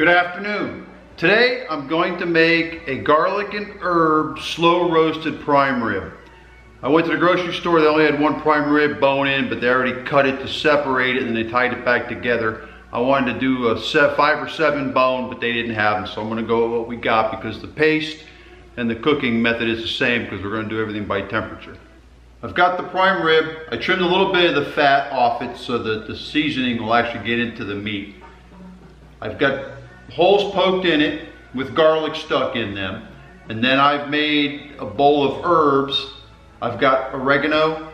Good afternoon. Today I'm going to make a garlic and herb slow roasted prime rib. I went to the grocery store, they only had one prime rib bone in, but they already cut it to separate it and they tied it back together. I wanted to do a 5 or 7 bone, but they didn't have them, so I'm going to go with what we got because the paste and the cooking method is the same because we're going to do everything by temperature. I've got the prime rib. I trimmed a little bit of the fat off it so that the seasoning will actually get into the meat. I've got holes poked in it with garlic stuck in them, and then I've made a bowl of herbs. I've got oregano,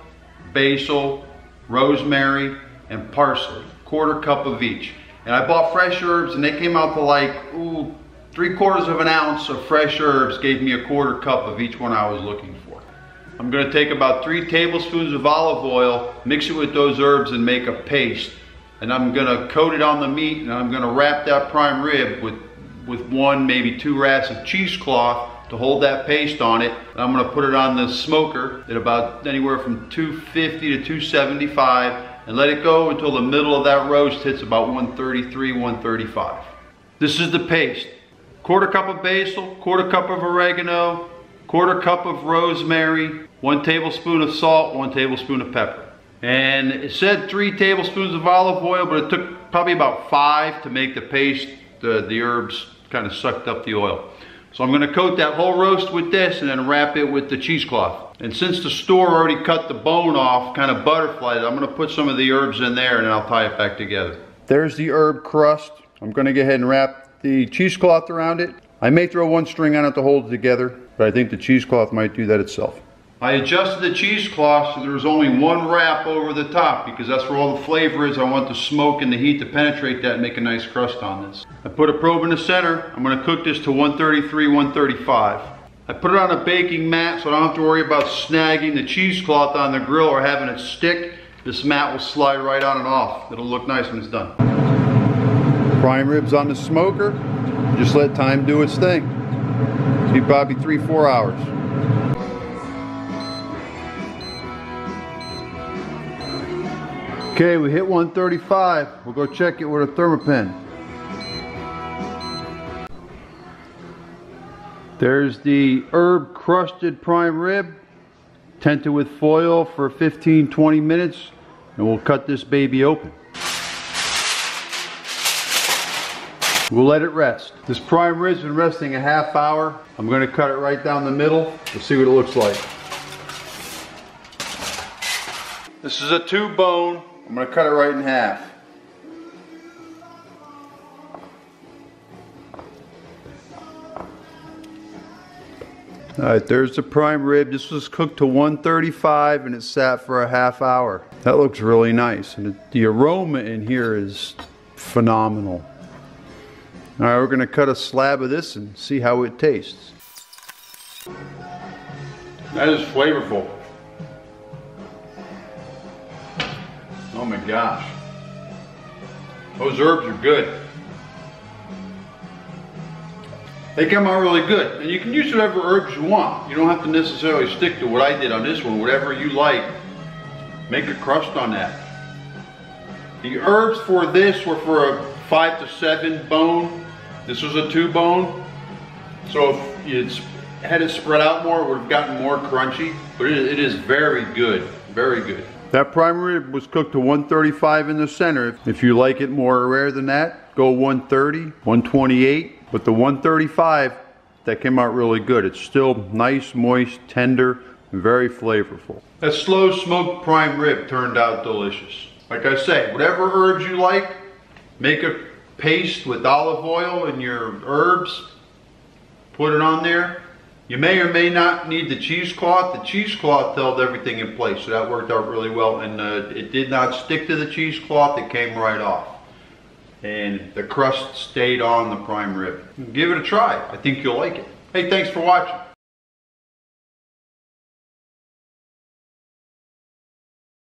basil, rosemary, and parsley, 1/4 cup of each. And I bought fresh herbs and they came out to like 3/4 of an ounce of fresh herbs gave me a 1/4 cup of each one I was looking for. I'm going to take about 3 tablespoons of olive oil, mix it with those herbs and make a paste. And I'm going to coat it on the meat, and I'm going to wrap that prime rib with 1, maybe 2 wraps of cheesecloth to hold that paste on it. And I'm going to put it on the smoker at about anywhere from 250 to 275 and let it go until the middle of that roast hits about 133, 135. This is the paste. 1/4 cup of basil, 1/4 cup of oregano, 1/4 cup of rosemary, 1 tablespoon of salt, 1 tablespoon of pepper. And it said 3 tablespoons of olive oil, but it took probably about 5 to make the paste. The herbs kind of sucked up the oil. So I'm going to coat that whole roast with this and then wrap it with the cheesecloth. And since the store already cut the bone off, kind of butterflied it, I'm going to put some of the herbs in there and then I'll tie it back together. There's the herb crust. I'm going to go ahead and wrap the cheesecloth around it. I may throw 1 string on it to hold it together, but I think the cheesecloth might do that itself. I adjusted the cheesecloth so there was only 1 wrap over the top because that's where all the flavor is. I want the smoke and the heat to penetrate that and make a nice crust on this. I put a probe in the center. I'm going to cook this to 133, 135. I put it on a baking mat so I don't have to worry about snagging the cheesecloth on the grill or having it stick. This mat will slide right on and off. It'll look nice when it's done. Prime ribs on the smoker. Just let time do its thing. See, probably 3-4 hours. Okay, we hit 135. We'll go check it with a thermopen. There's the herb crusted prime rib, tented with foil for 15-20 minutes, and we'll cut this baby open. We'll let it rest. This prime rib's been resting a ½ hour. I'm going to cut it right down the middle. We'll see what it looks like. This is a 2 bone. I'm going to cut it right in half. Alright, there's the prime rib. This was cooked to 135 and it sat for a ½ hour. That looks really nice. And the aroma in here is phenomenal. Alright, we're going to cut a slab of this and see how it tastes. That is flavorful. Oh my gosh. Those herbs are good. They come out really good. And you can use whatever herbs you want. You don't have to necessarily stick to what I did on this one. Whatever you like, make a crust on that. The herbs for this were for a 5 to 7 bone. This was a 2 bone. So if you had it spread out more, it would have gotten more crunchy. But it is very good. Very good. That prime rib was cooked to 135 in the center. If you like it more rare than that, go 130, 128. But the 135, that came out really good. It's still nice, moist, tender, and very flavorful. That slow smoked prime rib turned out delicious. Like I say, whatever herbs you like, make a paste with olive oil and your herbs, put it on there. You may or may not need the cheesecloth. The cheesecloth held everything in place, so that worked out really well. And it did not stick to the cheesecloth, it came right off. And the crust stayed on the prime rib. Give it a try. I think you'll like it. Hey, thanks for watching.